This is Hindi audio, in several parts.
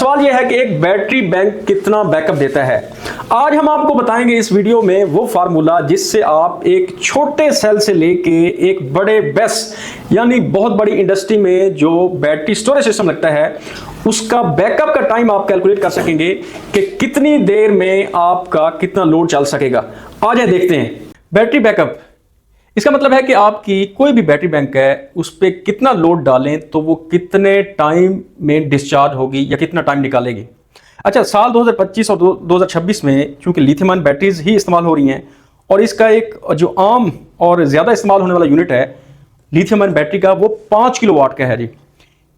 सवाल यह है कि एक बैटरी बैंक कितना बैकअप देता है। आज हम आपको बताएंगे इस वीडियो में वो फार्मूला जिससे आप एक छोटे सेल से लेके एक बड़े बेस यानी बहुत बड़ी इंडस्ट्री में जो बैटरी स्टोरेज सिस्टम लगता है उसका बैकअप का टाइम आप कैलकुलेट कर सकेंगे कि कितनी देर में आपका कितना लोड चल सकेगा। आ जाए देखते हैं। बैटरी बैकअप इसका मतलब है कि आपकी कोई भी बैटरी बैंक है उस पर कितना लोड डालें तो वो कितने टाइम में डिस्चार्ज होगी या कितना टाइम निकालेगी। अच्छा, साल 2025 और 2026 में चूंकि लिथियम आयन बैटरीज ही इस्तेमाल हो रही हैं और इसका एक जो आम और ज़्यादा इस्तेमाल होने वाला यूनिट है लिथियम आयन बैटरी का वो 5 किलोवाट का है जी।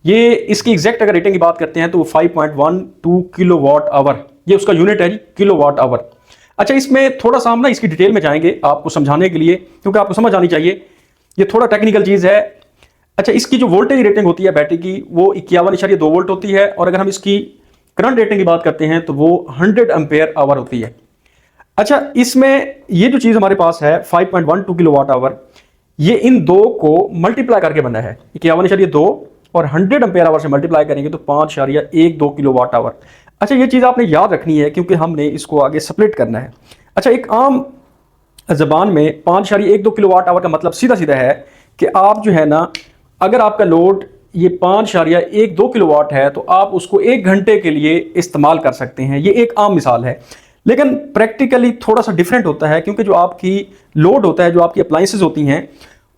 ये इसकी एग्जैक्ट अगर रेटिंग की बात करते हैं तो 5.12 किलोवाट आवर ये उसका यूनिट है जी, किलोवाट आवर। अच्छा, इसमें थोड़ा सा हम ना इसकी डिटेल में जाएंगे आपको समझाने के लिए क्योंकि आपको समझ आनी चाहिए, ये थोड़ा टेक्निकल चीज़ है। अच्छा, इसकी जो वोल्टेज रेटिंग होती है बैटरी की वो 51.2 वोल्ट होती है और अगर हम इसकी करंट रेटिंग की बात करते हैं तो वो 100 एम्पेयर आवर होती है। अच्छा, इसमें ये जो चीज़ हमारे पास है 5.12 किलोवाट आवर, ये इन दो को मल्टीप्लाई करके बना है। 51.2 और 100 एम्पेयर आवर से मल्टीप्लाई करेंगे तो 5.12 किलोवाट आवर। अच्छा, ये चीज़ आपने याद रखनी है क्योंकि हमने इसको आगे स्प्लिट करना है। अच्छा, एक आम जबान में 5.12 किलोवाट आवर का मतलब सीधा सीधा है कि आप जो है ना, अगर आपका लोड ये 5.12 किलोवाट है तो आप उसको 1 घंटे के लिए इस्तेमाल कर सकते हैं। ये एक आम मिसाल है, लेकिन प्रैक्टिकली थोड़ा सा डिफरेंट होता है क्योंकि जो आपकी लोड होता है, जो आपकी अप्लायंसेस होती हैं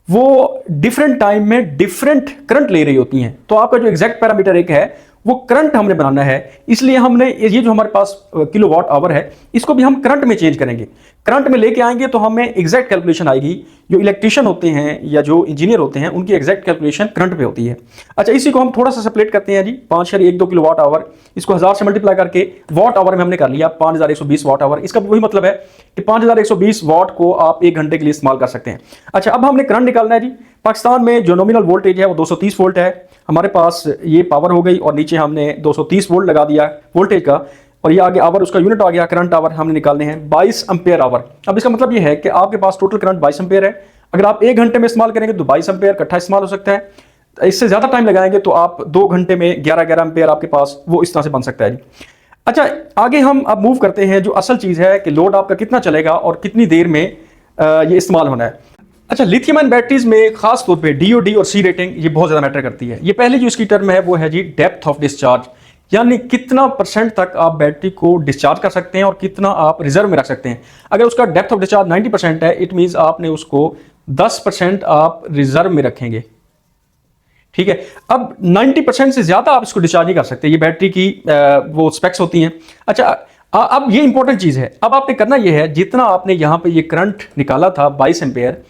वो डिफरेंट टाइम में डिफरेंट करंट ले रही होती हैं। तो आपका जो एग्जैक्ट पैरामीटर एक है वो करंट हमने बनाना है, इसलिए हमने ये जो हमारे पास किलोवाट आवर है इसको भी हम करंट में चेंज करेंगे। करंट में लेके आएंगे तो हमें एग्जैक्ट कैलकुलेशन आएगी। जो इलेक्ट्रिशियन होते हैं या जो इंजीनियर होते हैं उनकी एग्जैक्ट कैलकुलेशन करंट पे होती है। अच्छा, इसी को हम थोड़ा सा सेपरेट करते हैं जी। 5.12 किलोवाट आवर, इसको 1000 से मल्टीप्लाई करके वाट आवर में हमने कर लिया 5120 वाट आवर। इसका वही मतलब है कि 5120 वाट को आप 1 घंटे के लिए इस्तेमाल कर सकते हैं। अच्छा, अब हमने करंट निकालना है जी। पाकिस्तान में जो नॉमिनल वोल्टेज है वो 230 वोल्ट है। हमारे पास ये पावर हो गई और नीचे हमने 230 वोल्ट लगा दिया वोल्टेज का और ये आगे आवर उसका यूनिट आ गया। करंट आवर हमने निकालने हैं 22 एम्पेयर आवर। अब इसका मतलब ये है कि आपके पास टोटल करंट 22 एम्पेयर है। अगर आप 1 घंटे में इस्तेमाल करेंगे तो 22 एम्पेयर इकट्ठा इस्तेमाल हो सकता है। इससे ज़्यादा टाइम लगाएंगे तो आप 2 घंटे में 11 एम्पेयर आपके पास वो इस तरह से बन सकता है जी। अच्छा, आगे हम अब मूव करते हैं। जो असल चीज़ है कि लोड आपका कितना चलेगा और कितनी देर में ये इस्तेमाल होना है। अच्छा, लिथियम आयन बैटरीज में खास तौर पे डीओडी और सी रेटिंग ये बहुत ज़्यादा मैटर करती है। ये पहली जो इसकी टर्म है वो है जी डेप्थ ऑफ डिस्चार्ज, यानी कितना परसेंट तक आप बैटरी को डिस्चार्ज कर सकते हैं और कितना आप रिजर्व में रख सकते हैं। अगर उसका डेप्थ ऑफ डिस्चार्ज 90% है, इट मीन्स आपने उसको 10% आप रिजर्व में रखेंगे। ठीक है, अब 90% से ज़्यादा आप इसको डिस्चार्ज नहीं कर सकते। ये बैटरी की वो स्पेक्स होती हैं। अच्छा, अब ये इंपॉर्टेंट चीज़ है। अब आपने करना ये है, जितना आपने यहाँ पे ये करंट निकाला था 22 एम्पेयर,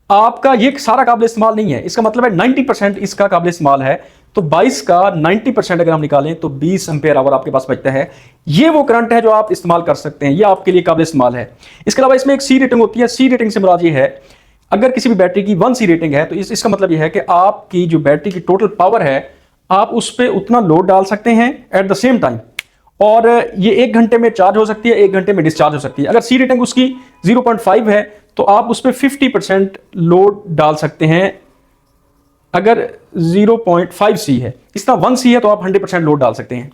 आपका ये सारा काबिल इस्तेमाल नहीं है। इसका मतलब है 90% इसका काबिल इस्तेमाल है। तो 22 का 90% अगर हम निकालें तो 20 एम्पेयर आवर आपके पास बचता है। ये वो करंट है जो आप इस्तेमाल कर सकते हैं, ये आपके लिए काबिल इस्तेमाल है। इसके अलावा इसमें एक सी रेटिंग होती है। सी रेटिंग से मुराद ये है, अगर किसी भी बैटरी की 1 सी रेटिंग है तो इसका मतलब यह है कि आपकी जो बैटरी की टोटल पावर है आप उस पर उतना लोड डाल सकते हैं एट द सेम टाइम, और ये 1 घंटे में चार्ज हो सकती है, 1 घंटे में डिस्चार्ज हो सकती है। अगर सी रेटिंग उसकी 0.5 है तो आप उस पर 50% लोड डाल सकते हैं। अगर 0.5 सी है, इस तरह 1 सी है तो आप 100% लोड डाल सकते हैं।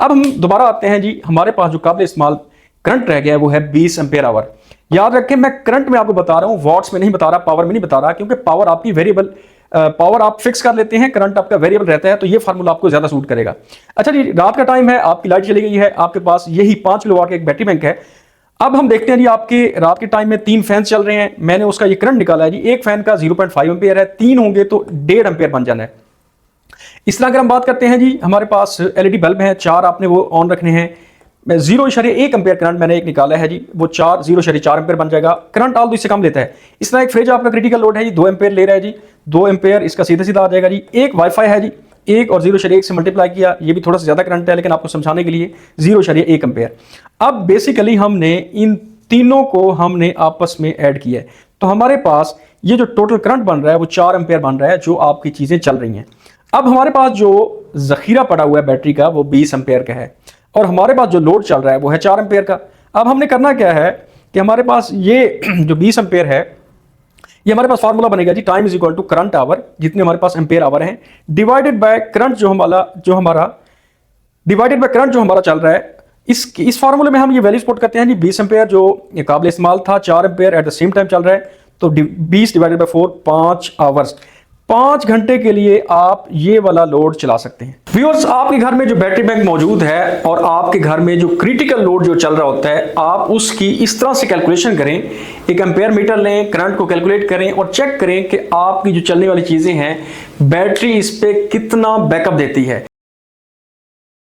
अब हम दोबारा आते हैं जी, हमारे पास जो काबिल इस्तेमाल करंट रह गया है वो है 20 एम्पेयर आवर। याद रखें, मैं करंट में आपको बता रहा हूं, वॉट्स में नहीं बता रहा, पावर में नहीं बता रहा, क्योंकि पावर आपकी वेरिएबल पावर आप फिक्स कर लेते हैं, करंट आपका वेरिएबल रहता है, तो ये फार्मूला आपको ज्यादा सूट करेगा। अच्छा जी, रात का टाइम है, आपकी लाइट चली गई है, आपके पास यही 5 किलोवाट का एक बैटरी बैंक है। अब हम देखते हैं जी, आपके रात के टाइम में 3 फैन चल रहे हैं। मैंने उसका ये करंट निकाला है जी। एक फैन का 0.5 एम्पेयर है, 3 होंगे तो 1.5 एम्पेयर बन जाना है। इस तरह अगर हम बात करते हैं जी, हमारे पास एलईडी बल्ब हैं 4, आपने वो ऑन रखने हैं। 0.1 एम्पेयर करंट मैंने एक निकाला है जी, वो 0.4 एम्पेयर बन जाएगा। करंट आल तो इससे कम लेता है। इस तरह एक फ्रिज आपका क्रिटिकल लोड है जी, 2 एम्पेयर ले रहा है जी, 2 एम्पेयर इसका सीधा सीधा आ जाएगा जी। एक वाईफाई है जी, 1 और 0.1 से मल्टीप्लाई किया, ये भी थोड़ा सा ज्यादा करंट है लेकिन आपको समझाने के लिए 0.1 एम्पेयर। अब बेसिकली हमने इन तीनों को हमने आपस में ऐड किया है, तो हमारे पास ये जो टोटल करंट बन रहा है वो 4 एम्पेयर बन रहा है, जो आपकी चीजें चल रही हैं। अब हमारे पास जो जखीरा पड़ा हुआ है बैटरी का वो 20 एम्पेयर का है और हमारे पास जो लोड चल रहा है वो है 4 एम्पेयर का। अब हमने करना क्या है कि हमारे पास ये जो 20 एम्पेयर है, ये हमारे पास फार्मूला बनेगा जी, time is equal to current hour, जितने हमारे पास एम्पेयर आवर हैं, डिवाइडेड बाय करंट जो हमारा डिवाइडेड बाय करंट जो हमारा चल रहा है, इस फार्मूले में हम ये वैल्यूज पुट करते हैं जी। 20 एम्पेयर जो काबिल इस्तेमाल था, 4 ampere at the same time चल रहा है, तो 20 डिवाइडेड बाय 4, 5 आवर्स, 5 घंटे के लिए आप ये वाला लोड चला सकते हैं। व्यूअर्स, आपके घर में जो बैटरी बैंक मौजूद है और आपके घर में जो क्रिटिकल लोड जो चल रहा होता है, आप उसकी इस तरह से कैलकुलेशन करें, एक एम्पेयर मीटर लें, करंट को कैलकुलेट करें और चेक करें कि आपकी जो चलने वाली चीजें हैं बैटरी इस पे कितना बैकअप देती है।